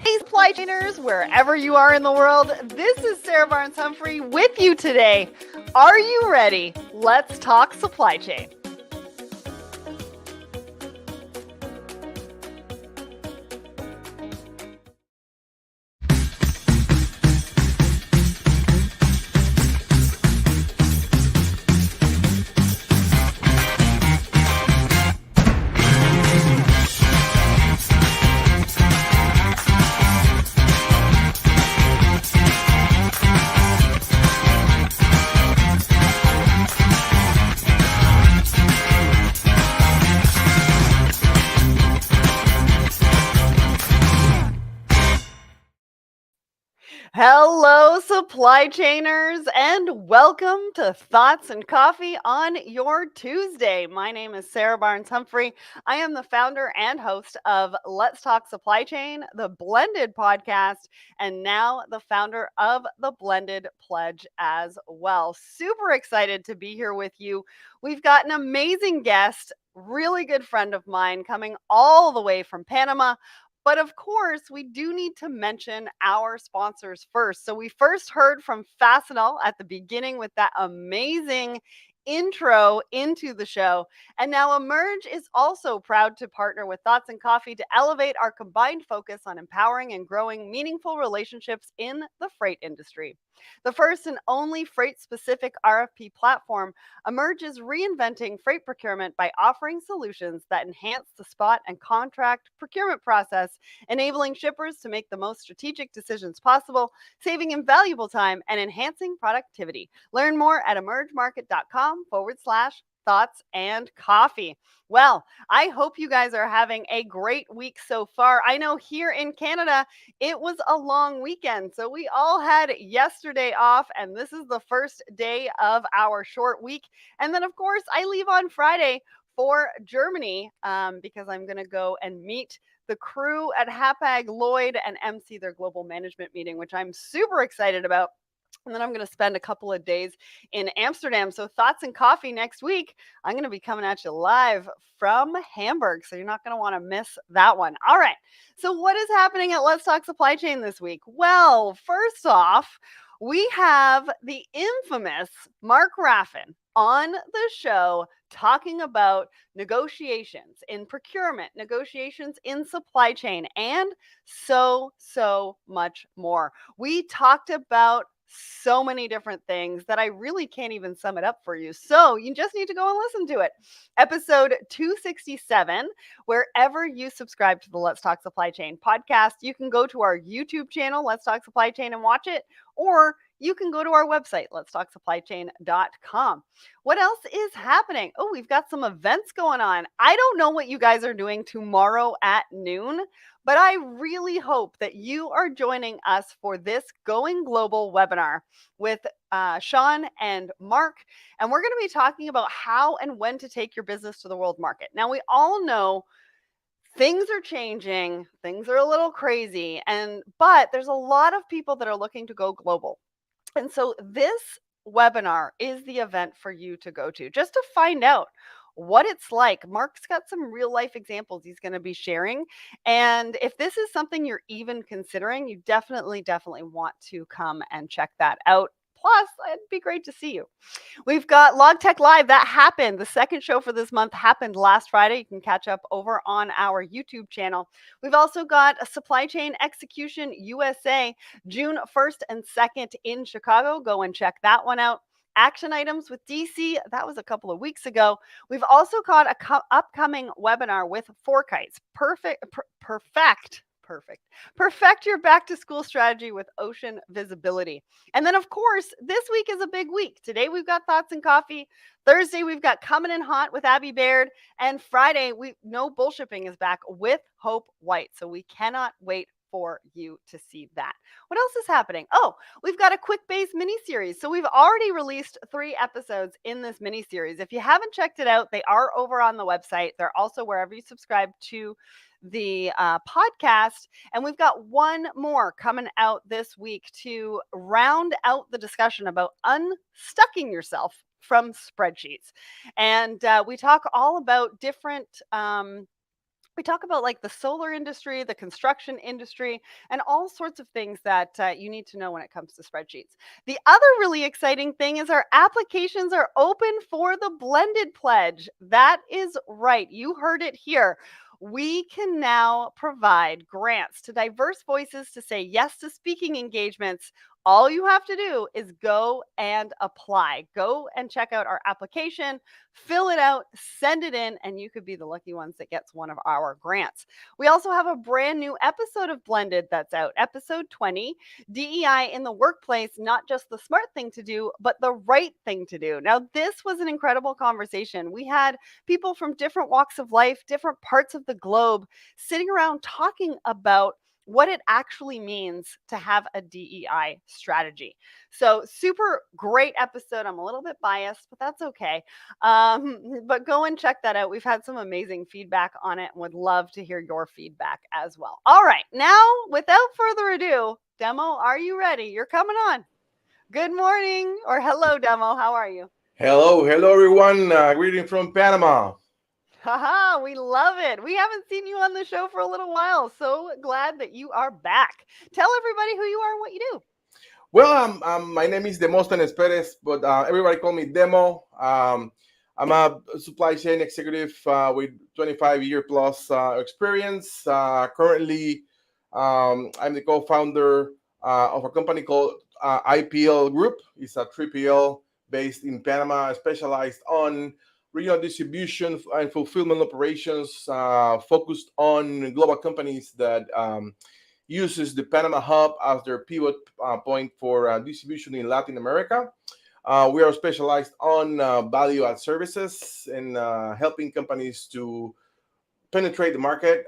Hey, supply chainers, wherever you are in the world, this is Sarah Barnes-Humphrey with you today. Are you ready? Let's talk supply chain. Hello, supply chainers, and welcome to Thoughts and Coffee on your Tuesday. My name is Sarah Barnes-Humphrey. I am the founder and host of Let's Talk Supply Chain, the Blended podcast, and now the founder of the Blended Pledge as well. Super excited to be here with you. We've got an amazing guest, really good friend of mine, coming all the way from Panama. But of course, we do need to mention our sponsors first. So we first heard from Fastenal at the beginning with that amazing intro into the show. And now Emerge is also proud to partner with Thoughts and Coffee to elevate our combined focus on empowering and growing meaningful relationships in the freight industry. The first and only freight-specific RFP platform, Emerge is reinventing freight procurement by offering solutions that enhance the spot and contract procurement process, enabling shippers to make the most strategic decisions possible, saving invaluable time, and enhancing productivity. Learn more at emergemarket.com/thoughts and coffee. Well, I hope you guys are having a great week so far. I know here in Canada, it was a long weekend. So we all had yesterday off, and this is the first day of our short week. And then, of course, I leave on Friday for Germany because I'm going to go and meet the crew at Hapag Lloyd and MC their global management meeting, which I'm super excited about. And then I'm going to spend a couple of days in Amsterdam. So Thoughts and Coffee next week, I'm going to be coming at you live from Hamburg. So you're not going to want to miss that one. All right. So what is happening at Let's Talk Supply Chain this week? Well, first off, we have the infamous Mark Raffin on the show talking about negotiations in procurement, negotiations in supply chain, and so much more. We talked about so many different things that I really can't even sum it up for you. So you just need to go and listen to it. Episode 267, wherever you subscribe to the Let's Talk Supply Chain podcast, you can go to our YouTube channel, Let's Talk Supply Chain, and watch it, or you can go to our website, letstalksupplychain.com. What else is happening? Oh, we've got some events going on. I don't know what you guys are doing tomorrow at noon, but I really hope that you are joining us for this Going Global webinar with Sean and Mark. And we're going to be talking about how and when to take your business to the world market. Now, we all know things are changing, things are a little crazy, but there's a lot of people that are looking to go global. And so this webinar is the event for you to go to just to find out what it's like. Mark's got some real life examples he's going to be sharing. And if this is something you're even considering, you definitely want to come and check that out. Plus, it'd be great to see you. We've got LogTech Live. That happened. The second show for this month happened last Friday. You can catch up over on our YouTube channel. We've also got a Supply Chain Execution USA, June 1st and 2nd in Chicago. Go and check that one out. Action items with DC, that was a couple of weeks ago. We've also got a upcoming webinar with Forkites. Perfect your back to school strategy with ocean visibility. And then, of course, this week is a big week. Today, we've got Thoughts and Coffee. Thursday, we've got Coming in Hot with Abby Baird. And Friday, No Bullshipping is back with Hope White. So we cannot wait for you to see that. What else is happening? Oh, we've got a quick base mini series. So we've already released 3 episodes in this mini series. If you haven't checked it out, they are over on the website. They're also wherever you subscribe to the podcast. And we've got one more coming out this week to round out the discussion about unstucking yourself from spreadsheets. And we talk all about different We talk about like the solar industry, the construction industry, and all sorts of things that you need to know when it comes to spreadsheets. The other really exciting thing is our applications are open for the blended pledge. That is right. You heard it here. We can now provide grants to diverse voices to say yes to speaking engagements. All you have to do is go and apply. Go and check out our application, fill it out, send it in, and you could be the lucky ones that gets one of our grants. We also have a brand new episode of Blended that's out, episode 20, DEI in the workplace, not just the smart thing to do, but the right thing to do. Now, this was an incredible conversation. We had people from different walks of life, different parts of the globe, sitting around talking about what it actually means to have a DEI strategy. So, super great episode. I'm a little bit biased, but that's okay. But go and check that out. We've had some amazing feedback on it and would love to hear your feedback as well. All right, now, without further ado, Demo, are you ready? You're coming on. Good morning or hello, Demo. How are you? Hello everyone. Greeting from Panama. Haha, we love it. We haven't seen you on the show for a little while. So glad that you are back. Tell everybody who you are and what you do. Well, my name is Demostrenes Perez, but everybody call me Demo. I'm a supply chain executive with 25-year plus experience. Currently, I'm the co-founder of a company called IPL Group. It's a 3PL based in Panama, specialized on regional distribution and fulfillment operations, focused on global companies that uses the Panama hub as their pivot point for distribution in Latin America. We are specialized on value add services and helping companies to penetrate the market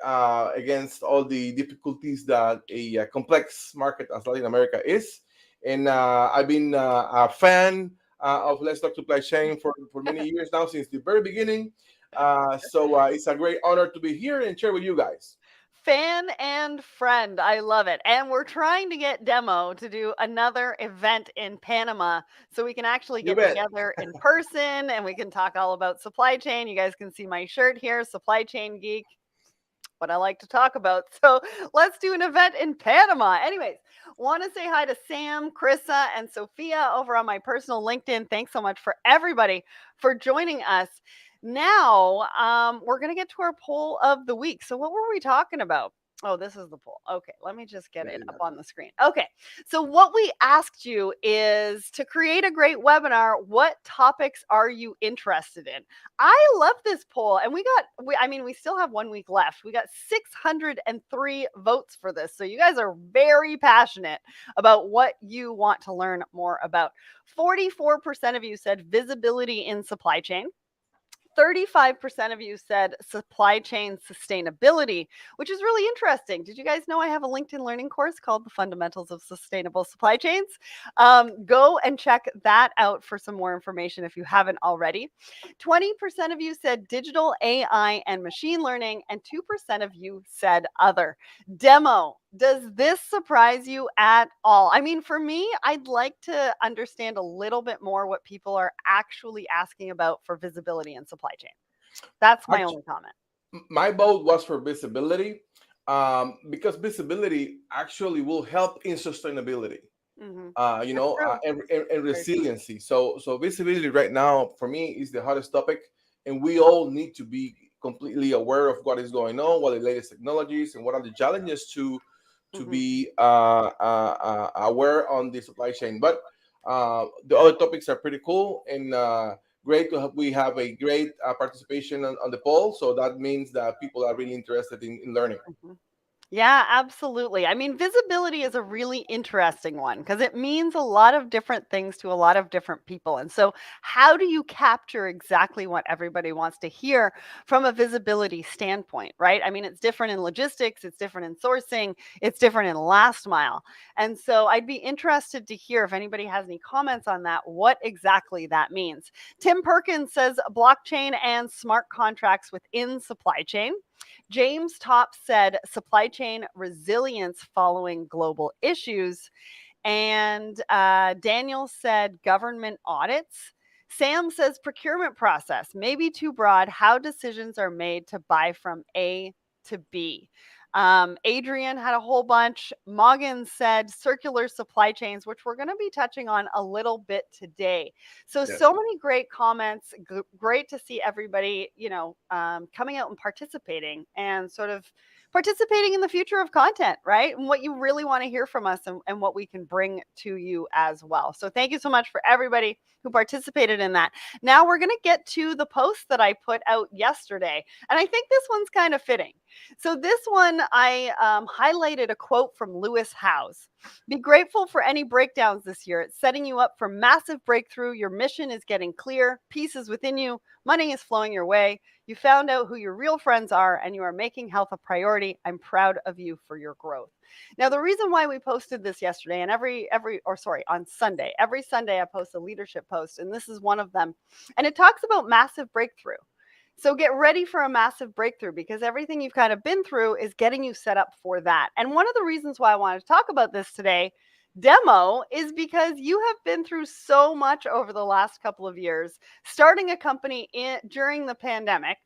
against all the difficulties that a complex market as Latin America is. And I've been a fan of Let's Talk Supply Chain for many years now, since the very beginning. So it's a great honor to be here and share with you guys. Fan and friend. I love it. And we're trying to get Demo to do another event in Panama so we can actually You get bet. together in person and we can talk all about supply chain. You guys can see my shirt here, Supply Chain Geek, what I like to talk about. So let's do an event in Panama. Anyways, want to say hi to Sam, Krissa, and Sophia over on my personal LinkedIn. Thanks so much for everybody for joining us. Now, we're going to get to our poll of the week. So, what were we talking about? Oh, this is the poll. Okay, let me just get it up on the screen. Okay, so what we asked you is to create a great webinar. What topics are you interested in? I love this poll, and we still have 1 week left. We got 603 votes for this. So, you guys are very passionate about what you want to learn more about. 44% of you said visibility in supply chain. 35% of you said supply chain sustainability, which is really interesting. Did you guys know I have a LinkedIn learning course called The Fundamentals of Sustainable Supply Chains? Go and check that out for some more information if you haven't already. 20% of you said digital AI and machine learning, and 2% of you said other. Demo, does this surprise you at all? I mean, for me, I'd like to understand a little bit more what people are actually asking about for visibility in supply chain. That's my only comment. My vote was for visibility, because visibility actually will help in sustainability. Mm-hmm. And resiliency. So visibility right now for me is the hottest topic, and we all need to be completely aware of what is going on, what are the latest technologies, and what are the challenges to be aware on the supply chain. But the other topics are pretty cool, and great to have. We have a great participation on the poll, so that means that people are really interested in learning. Mm-hmm. Yeah, absolutely. I mean, visibility is a really interesting one because it means a lot of different things to a lot of different people. And so, how do you capture exactly what everybody wants to hear from a visibility standpoint, right? I mean, it's different in logistics, it's different in sourcing, it's different in last mile. And so, I'd be interested to hear if anybody has any comments on that, what exactly that means. Tim Perkins says blockchain and smart contracts within supply chain. James Top said supply chain resilience following global issues. And Daniel said government audits. Sam says procurement process, maybe too broad, how decisions are made to buy from A to be. Adrian had a whole bunch. Morgan said circular supply chains, which we're going to be touching on a little bit today. So, Yes. so many great comments. Great to see everybody, coming out and participating and sort of participating in the future of content, right? And what you really want to hear from us and what we can bring to you as well. So, thank you so much for everybody who participated in that. Now, we're going to get to the post that I put out yesterday. And I think this one's kind of fitting. So this one, I highlighted a quote from Lewis Howes. Be grateful for any breakdowns this year. It's setting you up for massive breakthrough. Your mission is getting clear. Peace is within you. Money is flowing your way. You found out who your real friends are, and you are making health a priority. I'm proud of you for your growth. Now, the reason why we posted this yesterday, and on Sunday, every Sunday I post a leadership post, and this is one of them, and it talks about massive breakthrough. So get ready for a massive breakthrough, because everything you've kind of been through is getting you set up for that. And one of the reasons why I wanted to talk about this today, Demo, is because you have been through so much over the last couple of years, starting a company during the pandemic.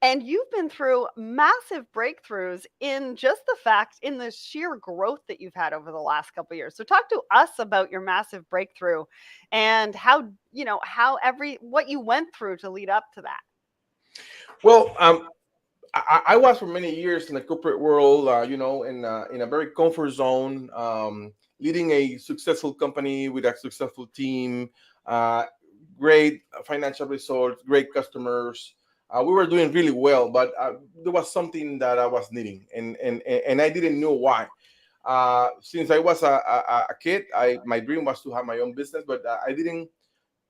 And you've been through massive breakthroughs in just in the sheer growth that you've had over the last couple of years. So talk to us about your massive breakthrough and what you went through to lead up to that. Well, I was for many years in the corporate world, in a very comfort zone, leading a successful company with a successful team, great financial results, great customers. We were doing really well, but there was something that I was needing, and I didn't know why. Since I was a kid, my dream was to have my own business, but I didn't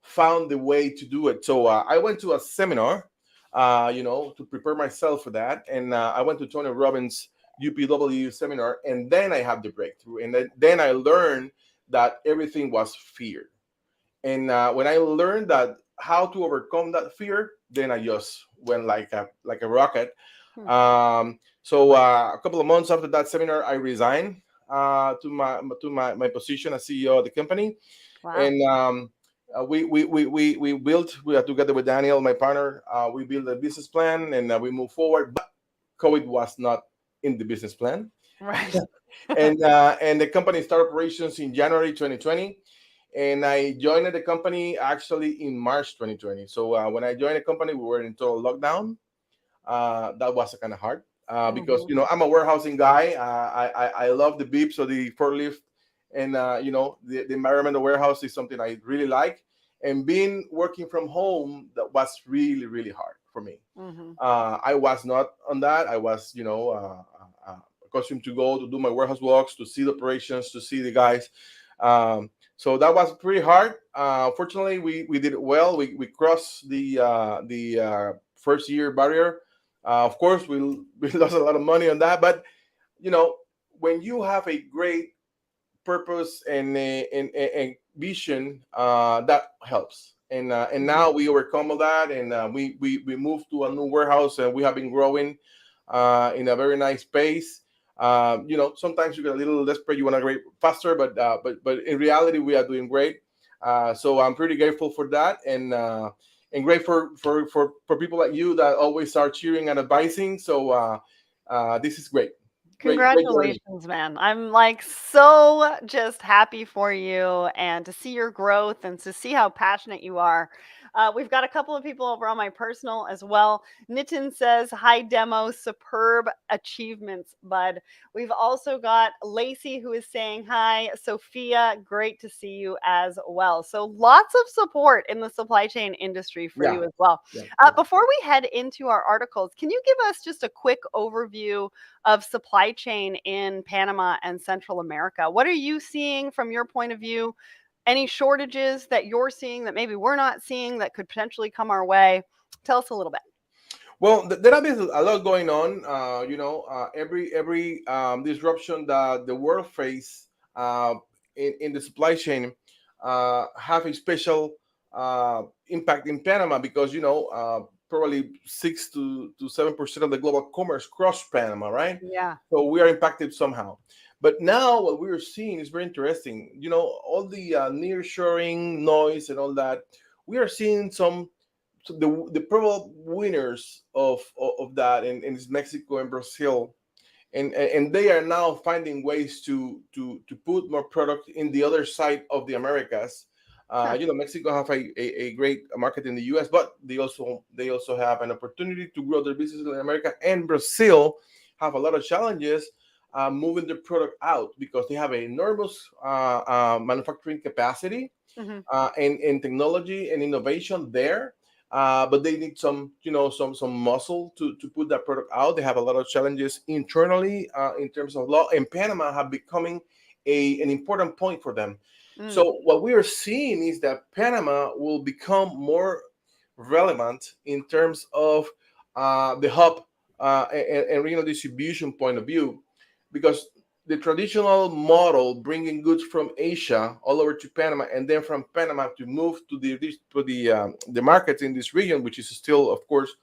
found the way to do it. So I went to a seminar, to prepare myself for that. And I went to Tony Robbins' UPW seminar, and then I had the breakthrough. And then I learned that everything was fear. And when I learned that how to overcome that fear, then I just went like a rocket. So a couple of months after that seminar, I resigned to my position as CEO of the company. Wow. And we built, together with Daniel, my partner, we built a business plan, and we moved forward. But COVID was not in the business plan, Right. and the company started operations in January 2020, and I joined the company actually in March 2020. So when I joined the company, we were in total lockdown. That was kind of hard because I'm a warehousing guy. I love the beeps of the forklift, and the environment of warehouse is something I really like. And working from home, that was really, really hard for me. I was not on that. I was accustomed to go to do my warehouse walks, to see the operations, to see the guys. So that was pretty hard. Fortunately, we did it well. We crossed the first year barrier. Of course, we lost a lot of money on that, but when you have a great purpose and a vision, that helps. And now we overcome all that, and we moved to a new warehouse, and we have been growing in a very nice pace. Sometimes you get a little desperate, you want to grow faster, but in reality, we are doing great. So I'm pretty grateful for that, and great for people like you that always are cheering and advising. So this is great. Congratulations, man. I'm like so just happy for you and to see your growth and to see how passionate you are. We've got a couple of people over on my personal as well. Nitin says, hi, Demo, superb achievements, bud. We've also got Lacey who is saying hi. Sophia, great to see you as well. So lots of support in the supply chain industry for you as well. Before we head into our articles, can you give us just a quick overview of supply chain in Panama and Central America? What are you seeing from your point of view? Any shortages that you're seeing that maybe we're not seeing that could potentially come our way? Tell us a little bit. Well, there have been a lot going on. Every disruption that the world face in the supply chain have a special impact in Panama because probably 6 to 7% of the global commerce cross Panama, right? Yeah. So we are impacted somehow. But now what we are seeing is very interesting. All the nearshoring noise and all that. We are seeing some the probable winners of that is Mexico and Brazil, and they are now finding ways to put more product in the other side of the Americas. Huh. Mexico have a great market in the U.S., but they also have an opportunity to grow their business in America. And Brazil have a lot of challenges moving their product out because they have an enormous manufacturing capacity Hmm. and technology and innovation there. But they need some muscle to put that product out. They have a lot of challenges internally in terms of law, and Panama have becoming an important point for them. Mm. So what we are seeing is that Panama will become more relevant in terms of the hub and regional distribution point of view, because the traditional model bringing goods from Asia all over to Panama, and then from Panama to move to the markets in this region, which is still, of course,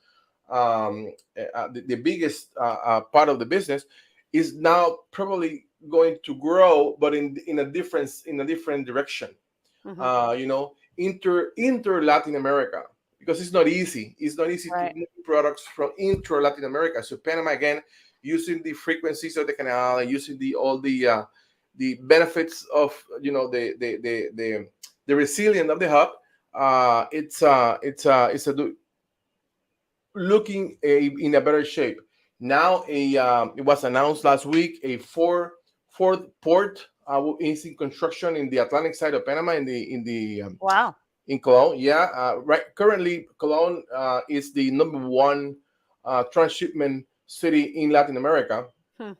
the biggest part of the business, is now probably going to grow, but in a different direction. Hmm. Inter Latin America, because it's not easy. It's not easy to Right. move products from inter Latin America. So Panama, again, using the frequencies of the canal and using the benefits of the resilience of the hub. Looking in a better shape now. It was announced last week a fourth port is in construction in the Atlantic side of Panama, Wow. in Cologne. Yeah, right. Currently, Cologne is the number one transshipment city in Latin America, Hmm.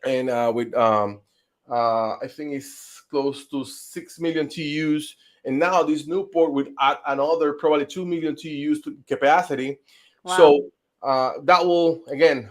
and with I think it's close to 6 million TEUs. And now this new port would add another probably 2 million TEUs to capacity. Wow. So that will again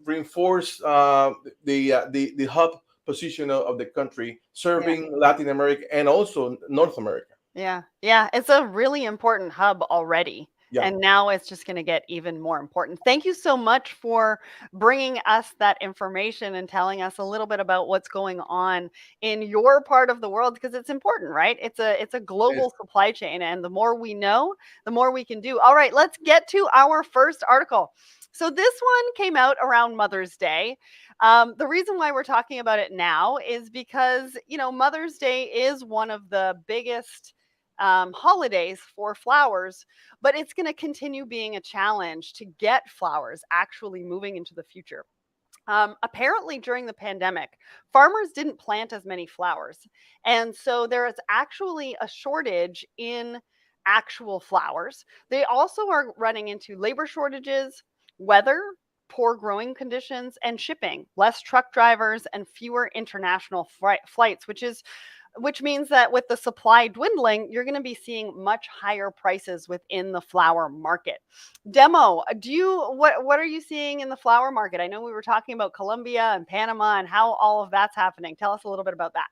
reinforce the hub position of the country, Yeah. serving Latin America and also North America. Yeah. Yeah. It's a really important hub already. Yeah. And now it's just going to get even more important. Thank you so much for bringing us that information and telling us a little bit about what's going on in your part of the world, because it's important, right? It's a global supply chain, and the more we know, the more we can do. All right, let's get to our first article. So this one came out around Mother's Day. The reason why we're talking about it now is because, Mother's Day is one of the biggest holidays for flowers, but it's going to continue being a challenge to get flowers actually moving into the future. Apparently, during the pandemic, farmers didn't plant as many flowers. And so there is actually a shortage in actual flowers. They also are running into labor shortages, weather, poor growing conditions, and shipping, less truck drivers, and fewer international flights, which means that with the supply dwindling, you're going to be seeing much higher prices within the flower market. Demo, what are you seeing in the flower market? I know we were talking about Colombia and Panama and how all of that's happening. Tell us a little bit about that.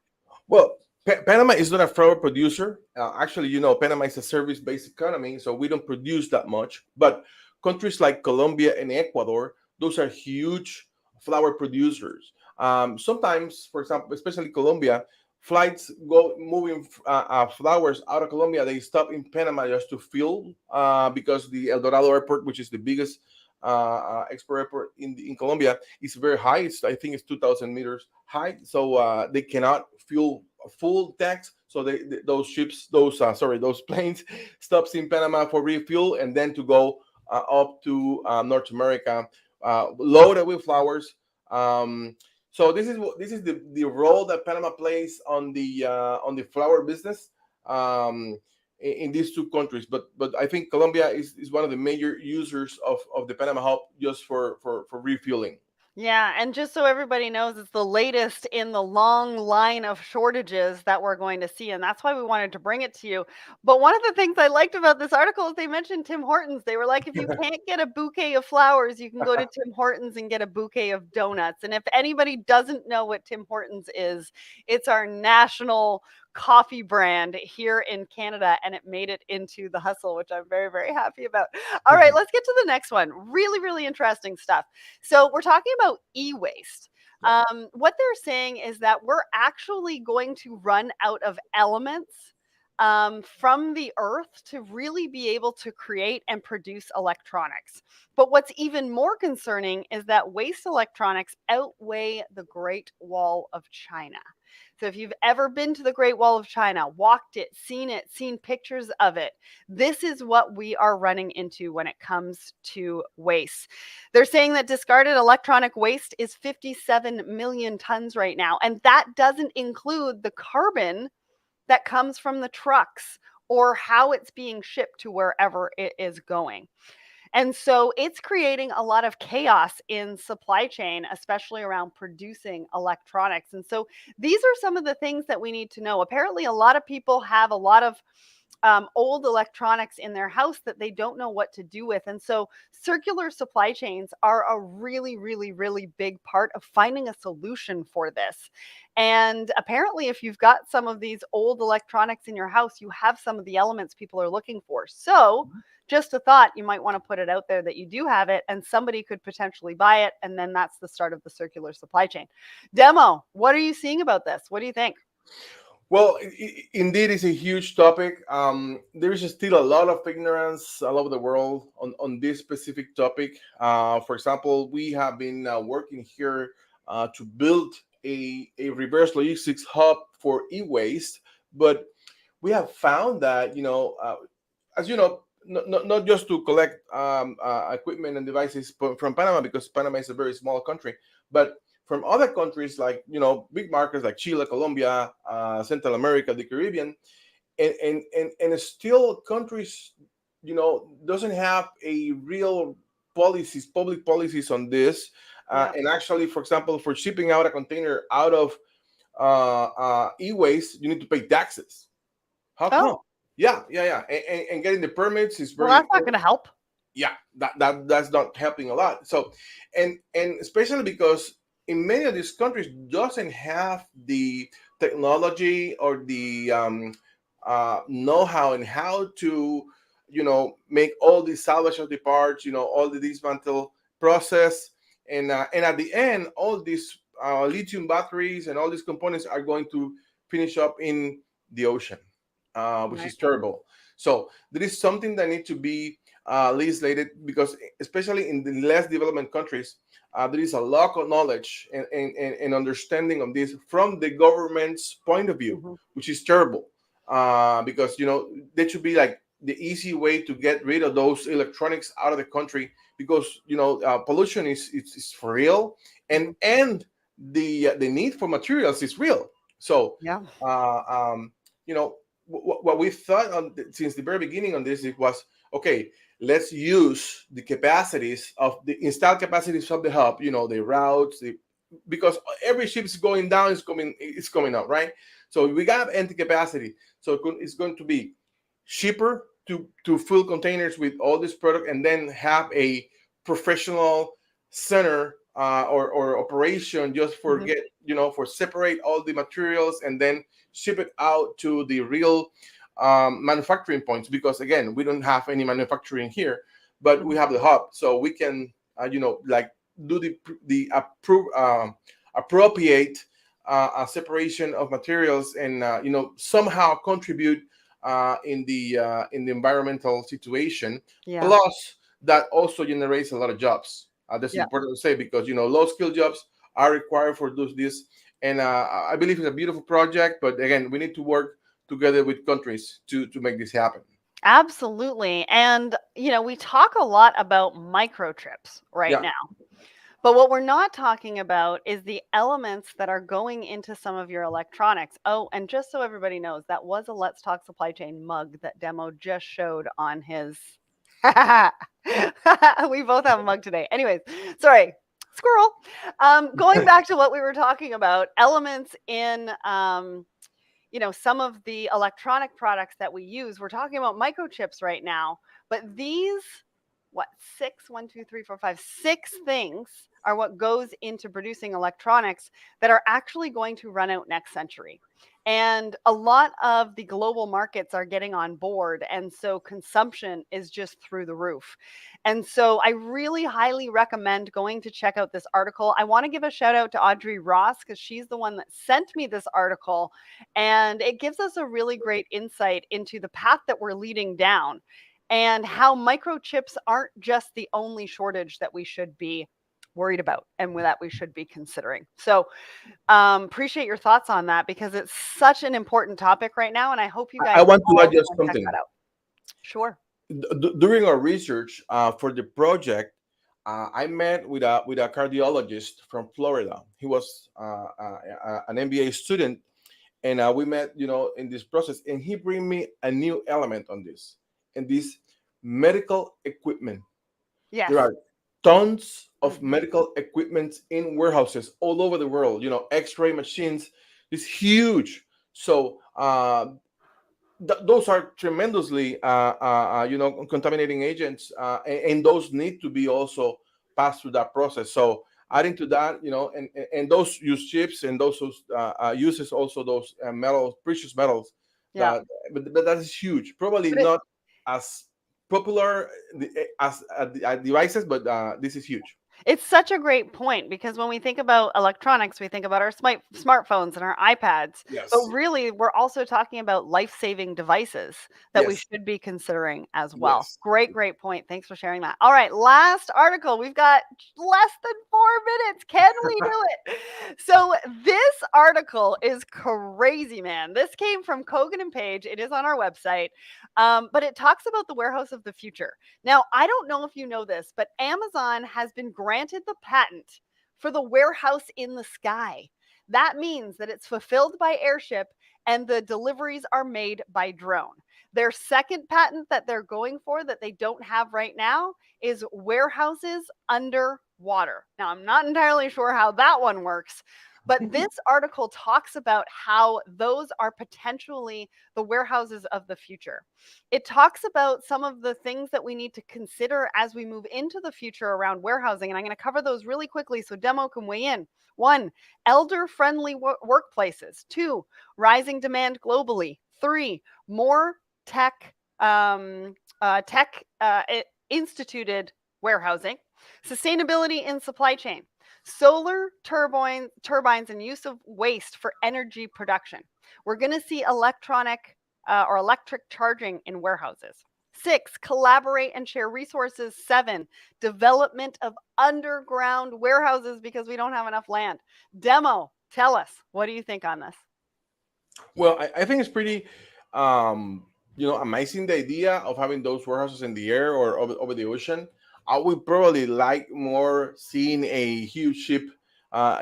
Well, Panama is not a flower producer. Actually, Panama is a service-based economy, so we don't produce that much. But countries like Colombia and Ecuador, those are huge flower producers. Sometimes, for example, especially Colombia, flights go moving flowers out of Colombia. They stop in Panama just to fill because the El Dorado airport, which is the biggest export airport in Colombia, is very high. I think it's 2,000 meters high, so they cannot fuel full tanks. So those ships, those planes, stops in Panama for refuel, and then to go up to North America, loaded with flowers. So this is the role that Panama plays on the flower business. In these two countries, but I think Colombia is one of the major users of the Panama Hub just for refueling. Yeah, and just so everybody knows, it's the latest in the long line of shortages that we're going to see, and that's why we wanted to bring it to you. But one of the things I liked about this article is they mentioned Tim Hortons. They were like, if you can't get a bouquet of flowers, you can go to Tim Hortons and get a bouquet of donuts. And if anybody doesn't know what Tim Hortons is, it's our national coffee brand here in Canada, and it made it into the hustle, which I'm very, very happy about. All right, let's get to the next one. Really, really interesting stuff. So we're talking about e-waste. Yeah. What they're saying is that we're actually going to run out of elements from the earth to really be able to create and produce electronics. But what's even more concerning is that waste electronics outweigh the Great Wall of China. So if you've ever been to the Great Wall of China, walked it, seen pictures of it, this is what we are running into when it comes to waste. They're saying that discarded electronic waste is 57 million tons right now, and that doesn't include the carbon that comes from the trucks or how it's being shipped to wherever it is going. And so it's creating a lot of chaos in supply chain, especially around producing electronics. And so these are some of the things that we need to know. Apparently, a lot of people have a lot of old electronics in their house that they don't know what to do with. And so circular supply chains are a really, really, really big part of finding a solution for this. And apparently, if you've got some of these old electronics in your house, you have some of the elements people are looking for. So just a thought, you might want to put it out there that you do have it and somebody could potentially buy it. And then that's the start of the circular supply chain. Demo, what are you seeing about this? What do you think? Well, indeed, it's a huge topic. There is still a lot of ignorance all over the world on this specific topic. For example, we have been working here to build a reverse logistics hub for e-waste, but we have found that, as you know, not just to collect equipment and devices from Panama, because Panama is a very small country, but from other countries like big markets like Chile, Colombia, Central America, the Caribbean, and still countries doesn't have a real public policies on this. And actually, for example, for shipping out a container out of e-waste, you need to pay taxes. How come? Oh, Yeah. And getting the permits is well, very that's not going to help. yeah, that's not helping a lot. So, and especially because in many of these countries doesn't have the technology or the know-how and how to make all the salvage of the parts, all the dismantle process, and at the end, all these lithium batteries and all these components are going to finish up in the ocean, which Right. is terrible. So there is something that needs to be legislated, because especially in the less developed countries, there is a lack of knowledge and understanding of this from the government's point of view, Mhm. which is terrible. Because that should be like the easy way to get rid of those electronics out of the country, because pollution is for real, and Mhm. the need for materials is real. So Yeah. uh, um, what we thought since the very beginning on this, it was okay, let's use the capacities of the installed capacities of the hub, the routes, because every ship is going down, it's coming up, right? So we got empty capacity, so it's going to be cheaper to fill containers with all this product, and then have a professional center or operation just for Mhm. get for separate all the materials and then ship it out to the real manufacturing points, because again, we don't have any manufacturing here, but we Mhm. have the hub, so we can like do appropriate a separation of materials, and somehow contribute in the environmental situation. Yeah. Plus, that also generates a lot of jobs. That's Yeah. important to say, because low skill jobs are required for this. And I believe it's a beautiful project, but again, we need to work together with countries to make this happen. Absolutely. And, we talk a lot about microchips right Yeah. now. But what we're not talking about is the elements that are going into some of your electronics. Oh, and just so everybody knows, that was a Let's Talk Supply Chain mug that Demo just showed on his. We both have a mug today. Anyways, sorry, squirrel. Going back to what we were talking about, elements in some of the electronic products that we use. We're talking about microchips right now, but these what, six, one, two, three, four, five, six things are what goes into producing electronics that are actually going to run out next century. And a lot of the global markets are getting on board. And so consumption is just through the roof. And so I really highly recommend going to check out this article. I want to give a shout out to Audrey Ross because she's the one that sent me this article. And it gives us a really great insight into the path that we're leading down and how microchips aren't just the only shortage that we should be worried about and that we should be considering. So appreciate your thoughts on that because it's such an important topic right now. And I hope you guys I want to all add just go and check something. that out. Sure. During our research for the project, I met with a cardiologist from Florida. He was an MBA student, and we met, in this process. And he bring me a new element on this, and this medical equipment. Yes. There are tons of Mhm. medical equipment in warehouses all over the world. X-ray machines is huge. So those are tremendously contaminating agents, and those need to be also passed through that process. So adding to that, and those use chips, and those uses also those metals, precious metals. Yeah. But that is huge, probably But it, not as popular as devices, but this is huge. It's such a great point because when we think about electronics, we think about our smartphones and our iPads. But Yes. really, we're also talking about life saving devices that we Yes. should be considering as well. Yes. Great point. Thanks for sharing that. All right, last article. We've got less than 4 minutes. Can we do it? So, this article is crazy, man. This came from Kogan and Page. It is on our website, but it talks about the warehouse of the future. Now, I don't know if you know this, but Amazon has been granted the patent for the warehouse in the sky. That means that it's fulfilled by airship and the deliveries are made by drone. Their second patent that they're going for that they don't have right now is warehouses underwater. Now, I'm not entirely sure how that one works, but this article talks about how those are potentially the warehouses of the future. It talks about some of the things that we need to consider as we move into the future around warehousing. And I'm going to cover those really quickly so Demo can weigh in. 1, elder friendly workplaces. 2, rising demand globally. 3, more tech instituted warehousing. Sustainability in supply chain. Solar turbines and use of waste for energy production. We're going to see electric charging in warehouses. 6, collaborate and share resources. 7, development of underground warehouses because we don't have enough land. Demo, tell us, what do you think on this? Well, I think it's pretty, amazing, the idea of having those warehouses in the air or over the ocean. I would probably like more seeing a huge ship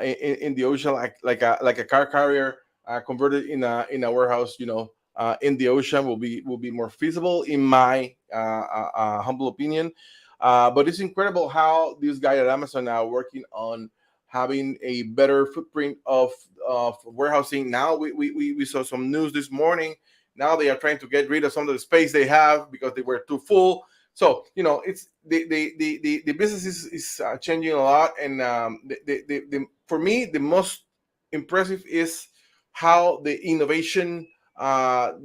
in the ocean, like a car carrier converted in a warehouse. In the ocean will be more feasible, in my humble opinion. But it's incredible how these guys at Amazon are working on having a better footprint of warehousing. Now we saw some news this morning. Now they are trying to get rid of some of the space they have because they were too full. So it's the business is changing a lot, and for me the most impressive is how the innovation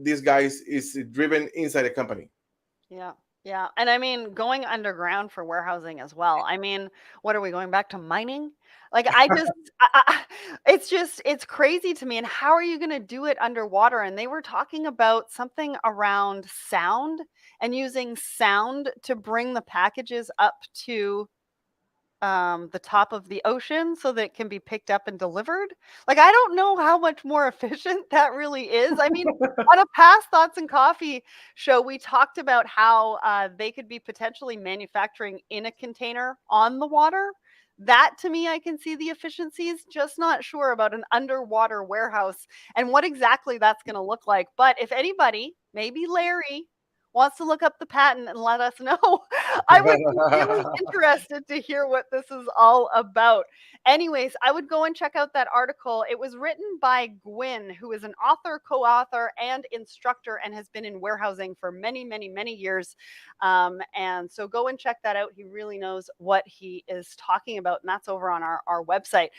these guys is driven inside the company. Yeah. Yeah. And I mean, going underground for warehousing as well. I mean, what are we going back to mining? Like, it's crazy to me. And how are you going to do it underwater? And they were talking about something around sound and using sound to bring the packages up to the top of the ocean so that it can be picked up and delivered. Like, I don't know how much more efficient that really is. I mean, on a past Thoughts and Coffee show, we talked about how they could be potentially manufacturing in a container on the water. That to me, I can see the efficiencies, just not sure about an underwater warehouse and what exactly that's going to look like. But if anybody, maybe Larry, wants to look up the patent and let us know. I would be really interested to hear what this is all about. Anyways, I would go and check out that article. It was written by Gwyn, who is an author, co author, and instructor and has been in warehousing for many, many, many years. And so go and check that out. He really knows what he is talking about. And that's over on our website.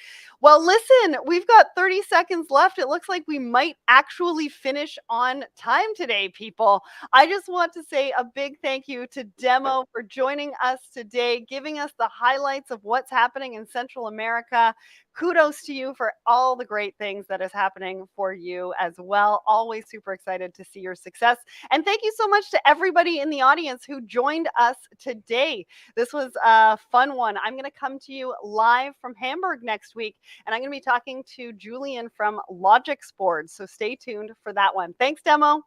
Well, listen, we've got 30 seconds left. It looks like we might actually finish on time today, people. I just want to say a big thank you to Demo for joining us today, giving us the highlights of what's happening in Central America. Kudos to you for all the great things that is happening for you as well. Always super excited to see your success. And thank you so much to everybody in the audience who joined us today. This was a fun one. I'm going to come to you live from Hamburg next week, and I'm going to be talking to Julian from Logix Board. So stay tuned for that one. Thanks, Demo.